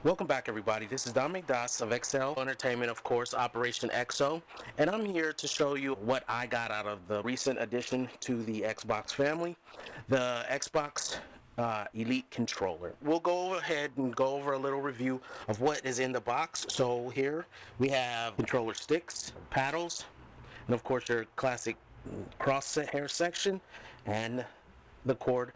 Welcome back, everybody. This is Dāmé Dāss of Excel Entertainment, of course, Operation EXO, and I'm here to show you what I got out of the recent addition to the Xbox family, the Xbox Elite controller. We'll go ahead and go over a little review of what is in the box. So here we have controller sticks, paddles, and of course your classic crosshair section, and the cord,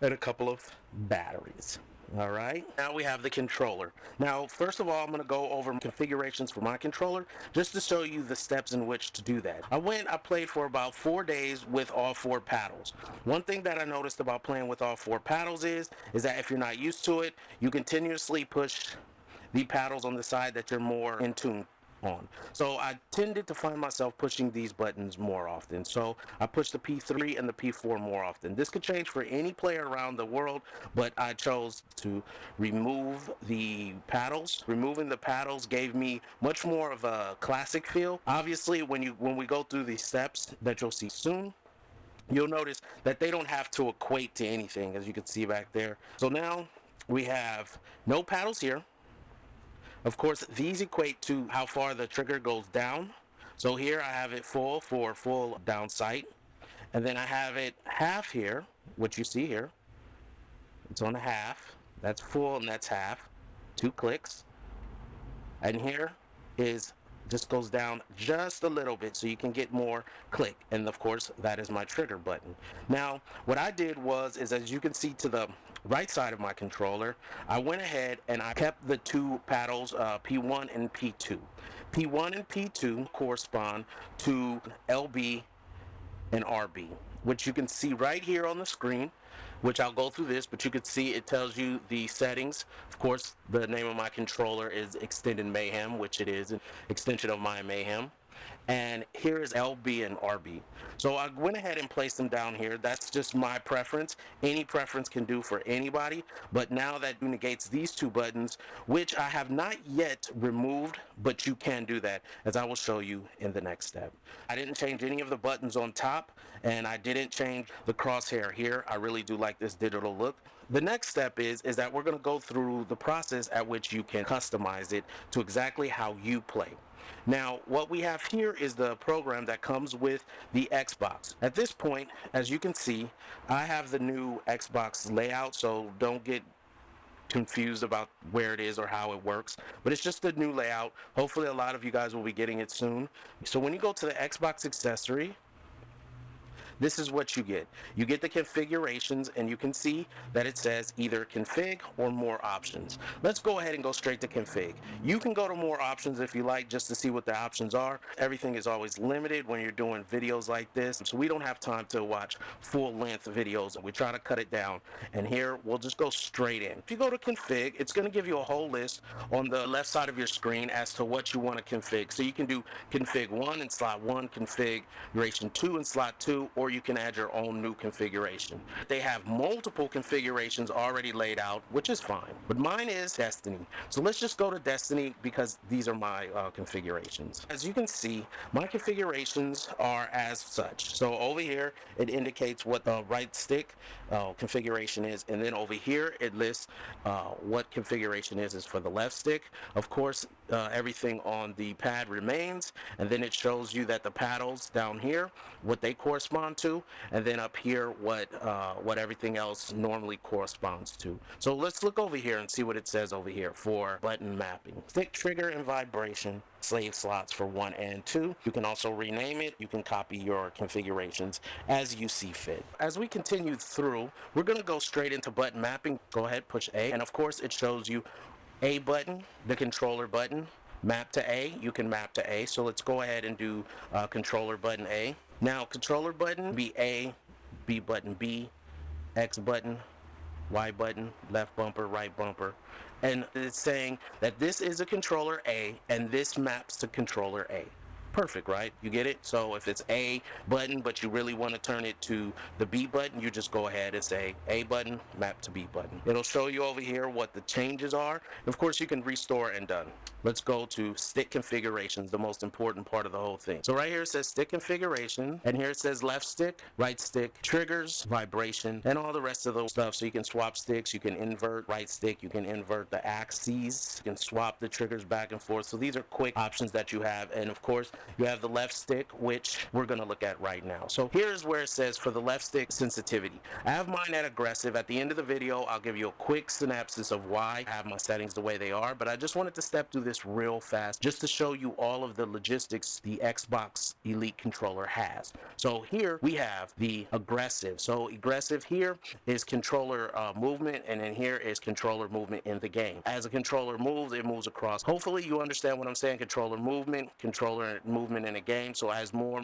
and a couple of batteries. All right, now we have the controller. Now, first of all, I'm going to go over configurations for my controller just to show you the steps in which to do that. I played for about 4 days with all four paddles. One thing that I noticed about playing with all four paddles is that if you're not used to it, you continuously push the paddles on the side that you're more in tune on. So I tended to find myself pushing these buttons more often. So I push the P3 and the P4 more often. This could change for any player around the world, but I chose to remove the paddles. Removing the paddles gave me much more of a classic feel. Obviously, when we go through these steps that you'll see soon, you'll notice that they don't have to equate to anything, as you can see back there. So now we have no paddles here. Of course, these equate to how far the trigger goes down. So here I have it full for full down sight. And then I have it half here, which you see here. It's on a half. That's full and that's half. 2 clicks. And here is just goes down just a little bit so you can get more click, and of course that is my trigger button. Now what I did was, as you can see to the right side of my controller, I went ahead and I kept the two paddles, P1 and P2. P1 and P2 correspond to LB and RB, which you can see right here on the screen, which I'll go through this, but you can see it tells you the settings. Of course, the name of my controller is Extended Mayhem, which it is an extension of my Mayhem. And here is LB and RB. So I went ahead and placed them down here. That's just my preference. Any preference can do for anybody. But now that negates these two buttons, which I have not yet removed, but you can do that, as I will show you in the next step. I didn't change any of the buttons on top, and I didn't change the crosshair here. I really do like this digital look. The next step is that we're going to go through the process at which you can customize it to exactly how you play. Now, what we have here is the program that comes with the Xbox. At this point, as you can see, I have the new Xbox layout, so don't get confused about where it is or how it works, but it's just a new layout. Hopefully a lot of you guys will be getting it soon. So when you go to the Xbox accessory, this is what you get. You get the configurations, and you can see that it says either config or more options. Let's go ahead and go straight to config. You can go to more options if you like, just to see what the options are. Everything is always limited when you're doing videos like this, so we don't have time to watch full-length videos. We try to cut it down, and here we'll just go straight in. If you go to config, it's going to give you a whole list on the left side of your screen as to what you want to config. So you can do config 1 in slot 1, configuration 2 in slot 2, or you can add your own new configuration. They have multiple configurations already laid out, which is fine, but mine is Destiny. So let's just go to Destiny because these are my configurations. As you can see, my configurations are as such. So over here it indicates what the right stick configuration is, and then over here it lists what configuration is for the left stick. Of course, everything on the pad remains, and then it shows you that the paddles down here, what they correspond to, and then up here what everything else normally corresponds to. So let's look over here and see what it says over here for button mapping. Stick trigger and vibration slave slots for 1 and 2. You can also rename it. You can copy your configurations as you see fit. As we continue through, we're going to go straight into button mapping. Go ahead, push A, and of course it shows you A button, the controller button, map to A. You can map to A. So let's go ahead and do controller button A. Now controller button be A, B button B, X button, Y button, left bumper, right bumper. And it's saying that this is a controller A and this maps to controller A. Perfect, right? You get it? So if it's A button, but you really want to turn it to the B button, you just go ahead and say A button, map to B button. It'll show you over here what the changes are. Of course, you can restore and done. Let's go to stick configurations, the most important part of the whole thing. So right here it says stick configuration, and here it says left stick, right stick, triggers, vibration, and all the rest of those stuff. So you can swap sticks, you can invert right stick, you can invert the axes, you can swap the triggers back and forth. So these are quick options that you have. And of course, you have the left stick, which we're going to look at right now. So here's where it says for the left stick sensitivity. I have mine at aggressive. At the end of the video, I'll give you a quick synopsis of why I have my settings the way they are, but I just wanted to step through this real fast just to show you all of the logistics the Xbox Elite controller has. So here we have the aggressive. So aggressive here is controller movement, and then here is controller movement in the game. As a controller moves, it moves across. Hopefully you understand what I'm saying. Controller movement in a game. So as more.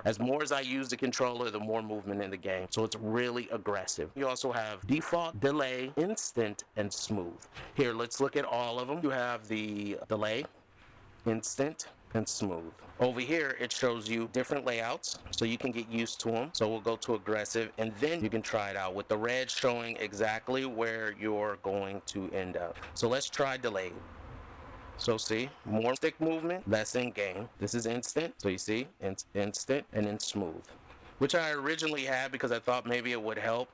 As more as I use the controller, the more movement in the game. So it's really aggressive. You also have default, delay, instant, and smooth. Here, let's look at all of them. You have the delay, instant, and smooth. Over here, it shows you different layouts, so you can get used to them. So we'll go to aggressive, and then you can try it out with the red showing exactly where you're going to end up. So let's try delay. So see, more stick movement, less in game. This is instant, so you see, instant, and then smooth, which I originally had because I thought maybe it would help,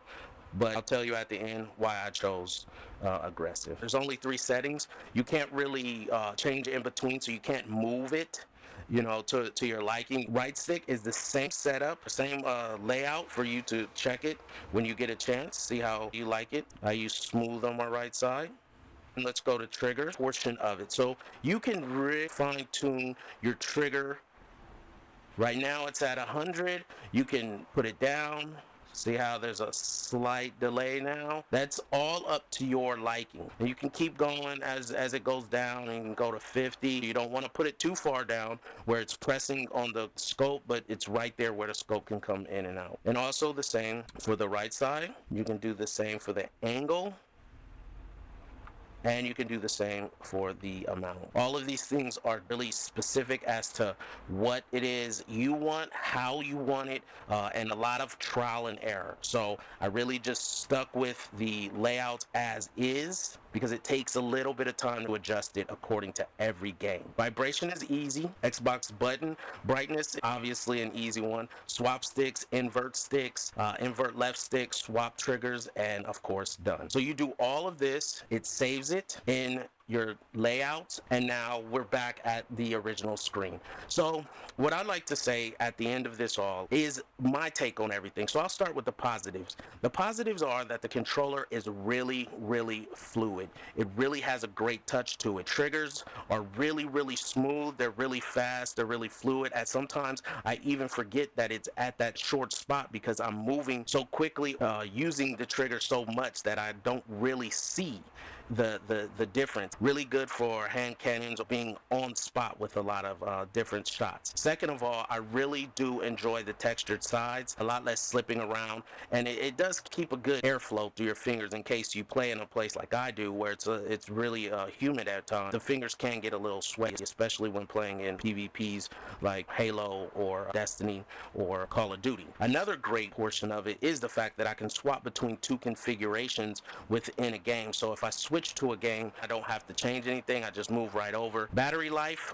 but I'll tell you at the end why I chose aggressive. There's only 3 settings. You can't really change in between, so you can't move it, you know, to your liking. Right stick is the same setup, same layout for you to check it when you get a chance, see how you like it. I use smooth on my right side. Let's go to trigger portion of it. So you can really fine tune your trigger. Right now it's at 100. You can put it down. See how there's a slight delay now? That's all up to your liking. And you can keep going as it goes down, and you can go to 50. You don't want to put it too far down where it's pressing on the scope, but it's right there where the scope can come in and out. And also the same for the right side. You can do the same for the angle. And you can do the same for the amount. All of these things are really specific as to what it is you want, how you want it, and a lot of trial and error. So I really just stuck with the layout as is because it takes a little bit of time to adjust it according to every game. Vibration is easy. Xbox button brightness, obviously an easy one. Swap sticks, invert left stick, swap triggers, and of course done. So you do all of this, it saves it in your layout, and now we're back at the original screen. So what I'd like to say at the end of this all is my take on everything. So I'll start with the positives. The positives are that the controller is really, really fluid. It really has a great touch to it. Triggers are really, really smooth. They're really fast. They're really fluid. And sometimes I even forget that it's at that short spot because I'm moving so quickly, using the trigger so much that I don't really see the difference. Really good for hand cannons or being on spot with a lot of different shots. Second of all, I really do enjoy the textured sides, a lot less slipping around, and it does keep a good airflow through your fingers in case you play in a place like I do where it's really humid at times. The fingers can get a little sweaty, especially when playing in PvPs like Halo or Destiny or Call of Duty. Another great portion of it is the fact that I can swap between 2 configurations within a game. So if I switch to a game, I don't have to change anything. I just move right over. Battery life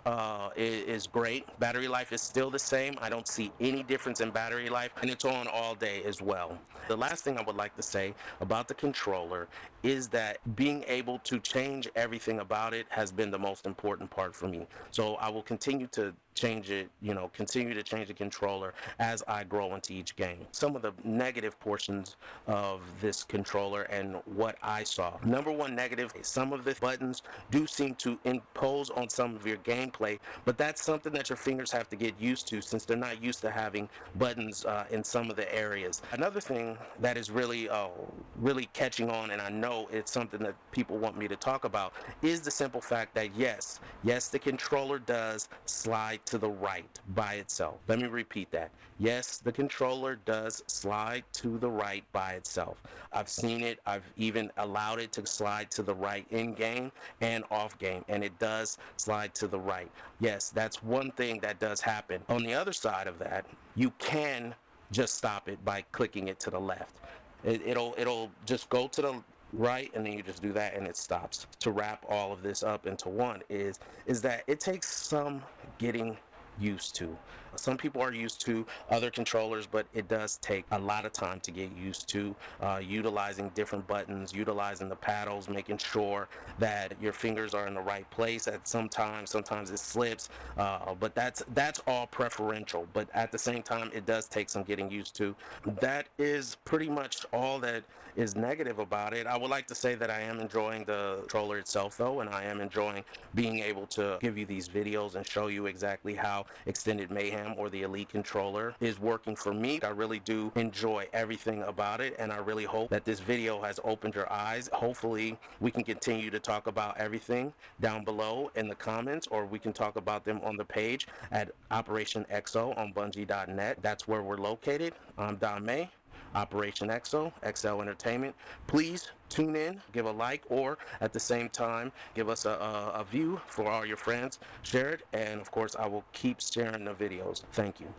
is great. Battery life is still the same. I don't see any difference in battery life, and it's on all day as well. The last thing I would like to say about the controller is that being able to change everything about it has been the most important part for me. So I will continue to change it, continue to change the controller as I grow into each game. Some of the negative portions of this controller and what I saw. Number one negative, some of the buttons do seem to impose on some of your gameplay, but that's something that your fingers have to get used to since they're not used to having buttons in some of the areas. Another thing that is really catching on, and I know it's something that people want me to talk about, is the simple fact that yes, the controller does slide slide to the right by itself. Let me repeat that. Yes, the controller does slide to the right by itself. I've seen it. I've even allowed it to slide to the right in game and off game, and it does slide to the right. Yes, that's one thing that does happen. On the other side of that, you can just stop it by clicking it to the left. It'll just go to the right, and then you just do that and it stops. To wrap all of this up into one is that it takes some getting used to. Some people are used to other controllers, but it does take a lot of time to get used to utilizing different buttons, utilizing the paddles, making sure that your fingers are in the right place. At sometimes it slips, but that's all preferential. But at the same time, it does take some getting used to. That is pretty much all that is negative about it. I would like to say that I am enjoying the controller itself, though, and I am enjoying being able to give you these videos and show you exactly how Extended Mayhem or the Elite controller is working for me. I really do enjoy everything about it, and I really hope that this video has opened your eyes. Hopefully we can continue to talk about everything down below in the comments, or we can talk about them on the page at Operation XO on Bungie.net. That's where we're located. I'm Dāmé, Operation XO, XL Entertainment. Please tune in, give a like, or at the same time, give us a view for all your friends. Share it, and of course, I will keep sharing the videos. Thank you.